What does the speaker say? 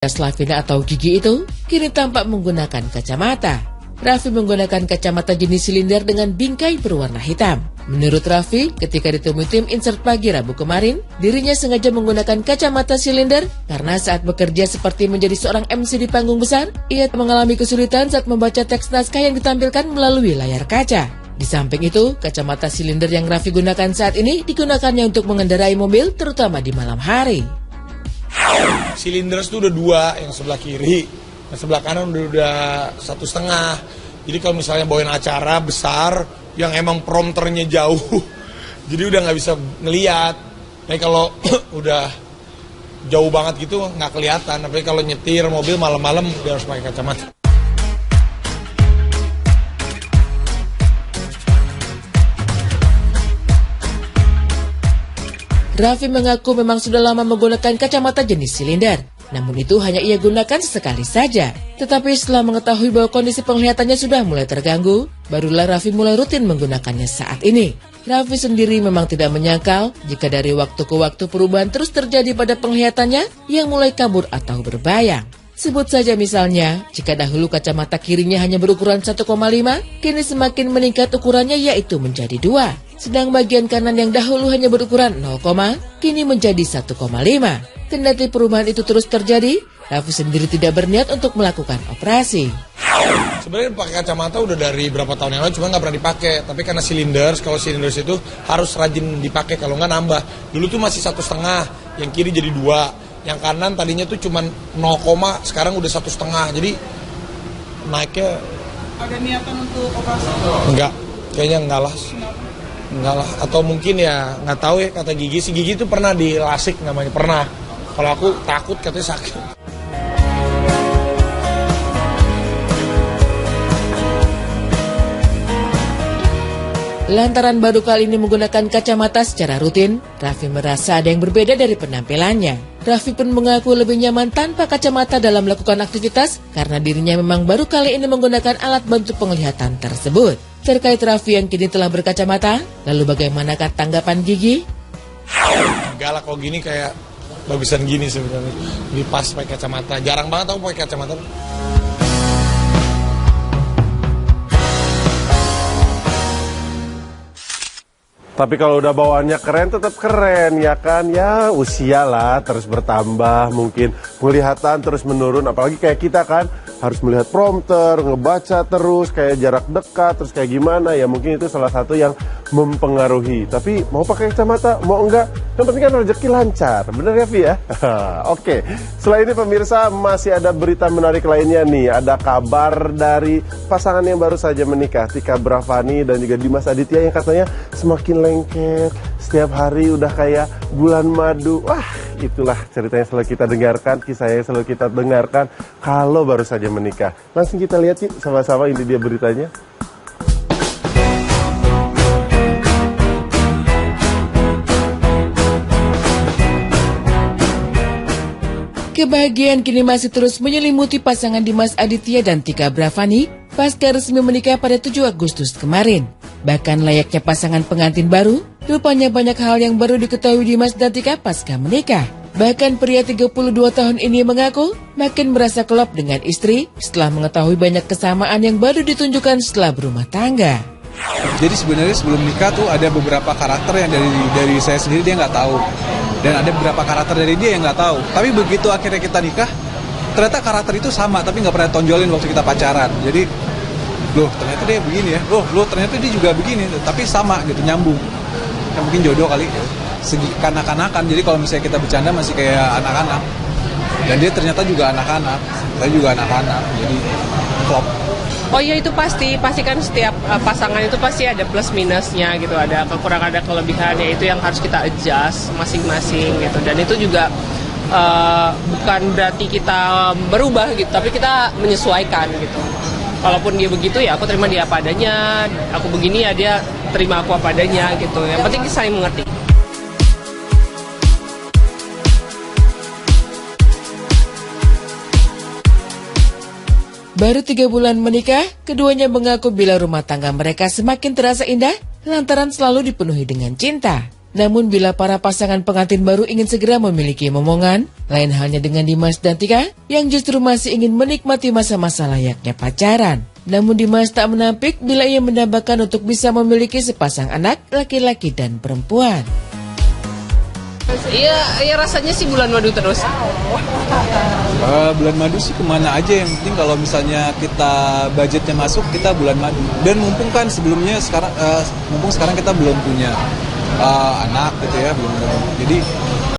Slavina atau Gigi itu kini tampak menggunakan kacamata. Raffi menggunakan kacamata jenis silinder dengan bingkai berwarna hitam. Menurut Raffi, ketika ditemui tim Insert Pagi Rabu kemarin, dirinya sengaja menggunakan kacamata silinder karena saat bekerja seperti menjadi seorang MC di panggung besar, ia mengalami kesulitan saat membaca teks naskah yang ditampilkan melalui layar kaca. Di samping itu, kacamata silinder yang Raffi gunakan saat ini digunakannya untuk mengendarai mobil terutama di malam hari. Silinder itu udah dua, yang sebelah kiri, yang sebelah kanan udah 1,5. Jadi kalau misalnya bawain acara besar yang emang prompternya jauh, jadi udah nggak bisa ngeliat. Tapi kalau udah jauh banget gitu nggak kelihatan. Tapi kalau nyetir mobil malam-malam dia harus pakai kacamata. Raffi mengaku memang sudah lama menggunakan kacamata jenis silinder. Namun itu hanya ia gunakan sekali saja. Tetapi setelah mengetahui bahwa kondisi penglihatannya sudah mulai terganggu, barulah Raffi mulai rutin menggunakannya saat ini. Raffi sendiri memang tidak menyangkal jika dari waktu ke waktu perubahan terus terjadi pada penglihatannya yang mulai kabur atau berbayang. Sebut saja misalnya, jika dahulu kacamata kirinya hanya berukuran 1,5, kini semakin meningkat ukurannya yaitu menjadi 2. Sedang bagian kanan yang dahulu hanya berukuran 0, kini menjadi 1,5. Kendati perubahan itu terus terjadi, Raffi sendiri tidak berniat untuk melakukan operasi. Sebenarnya pakai kacamata udah dari berapa tahun yang lalu, cuma nggak pernah dipakai. Tapi karena silinder, kalau silinder itu harus rajin dipakai, kalau nggak nambah. Dulu tuh masih 1,5, yang kiri jadi 2. Yang kanan tadinya tuh cuma 0, sekarang udah 1,5. Jadi naiknya. Ada niatan untuk operasi? Enggak, kayaknya enggak lah. Atau mungkin ya nggak tahu ya, kata Gigi. Si Gigi tuh pernah di lasik namanya, pernah. Kalau aku takut katanya sakit. Lantaran baru kali ini menggunakan kacamata secara rutin, Raffi merasa ada yang berbeda dari penampilannya. Raffi pun mengaku lebih nyaman tanpa kacamata dalam melakukan aktivitas karena dirinya memang baru kali ini menggunakan alat bantu penglihatan tersebut. Terkait Raffi yang kini telah berkacamata, lalu bagaimanakah tanggapan Gigi? Enggak lah, kalau gini kayak bagusan gini sebenarnya. Lebih pas pakai kacamata. Jarang banget aku pakai kacamata. Tapi kalau udah bawaannya keren, tetap keren, ya kan? Ya usia lah terus bertambah, mungkin penglihatan terus menurun. Apalagi kayak kita kan, harus melihat prompter, ngebaca terus, kayak jarak dekat, terus kayak gimana. Ya mungkin itu salah satu yang mempengaruhi. Tapi mau pakai kacamata, mau enggak, yang penting kan rezeki lancar. Bener ya, Vi ya? Oke, selain ini pemirsa masih ada berita menarik lainnya nih. Ada kabar dari pasangan yang baru saja menikah, Tika Bravani dan juga Dimas Aditya, yang katanya semakin lengket, setiap hari udah kayak bulan madu. Wah, itulah ceritanya selalu kita dengarkan, kisahnya selalu kita dengarkan kalau baru saja menikah. Langsung kita lihat yuk sama-sama, ini dia beritanya. Kebahagiaan kini masih terus menyelimuti pasangan Dimas Aditya dan Tika Bravani pasca resmi menikah pada 7 Agustus kemarin. Bahkan layaknya pasangan pengantin baru, rupanya banyak hal yang baru diketahui Dimas dan Tika pasca menikah. Bahkan pria 32 tahun ini mengaku makin merasa klop dengan istri setelah mengetahui banyak kesamaan yang baru ditunjukkan setelah berumah tangga. Jadi sebenarnya sebelum nikah tuh ada beberapa karakter yang dari saya sendiri dia nggak tahu. Dan ada beberapa karakter dari dia yang nggak tahu. Tapi begitu akhirnya kita nikah, ternyata karakter itu sama tapi nggak pernah tonjolin waktu kita pacaran. Jadi, loh ternyata dia begini ya, loh ternyata dia juga begini, tapi sama gitu, nyambung. Ya, mungkin jodoh kali, segi kanak-kanakan. Jadi kalau misalnya kita bercanda masih kayak anak-anak. Dan dia ternyata juga anak-anak, saya juga anak-anak, jadi klop. Oh iya, itu pasti kan setiap pasangan itu pasti ada plus minusnya gitu, ada kekurangan, ada kelebihannya, itu yang harus kita adjust masing-masing gitu. Dan itu juga bukan berarti kita berubah gitu, tapi kita menyesuaikan gitu. Walaupun dia begitu ya aku terima dia apa adanya, aku begini ya dia terima aku apa adanya gitu. Yang penting kita saling mengerti. Baru 3 bulan menikah, keduanya mengaku bila rumah tangga mereka semakin terasa indah lantaran selalu dipenuhi dengan cinta. Namun bila para pasangan pengantin baru ingin segera memiliki momongan, lain halnya dengan Dimas dan Tika yang justru masih ingin menikmati masa-masa layaknya pacaran. Namun Dimas tak menampik bila ia mendambakan untuk bisa memiliki sepasang anak laki-laki dan perempuan. Iya rasanya sih bulan madu terus. Bulan madu sih kemana aja, yang penting kalau misalnya kita budgetnya masuk, kita bulan madu. Dan mumpung kan sebelumnya sekarang kita belum punya anak gitu ya, belum ada. Jadi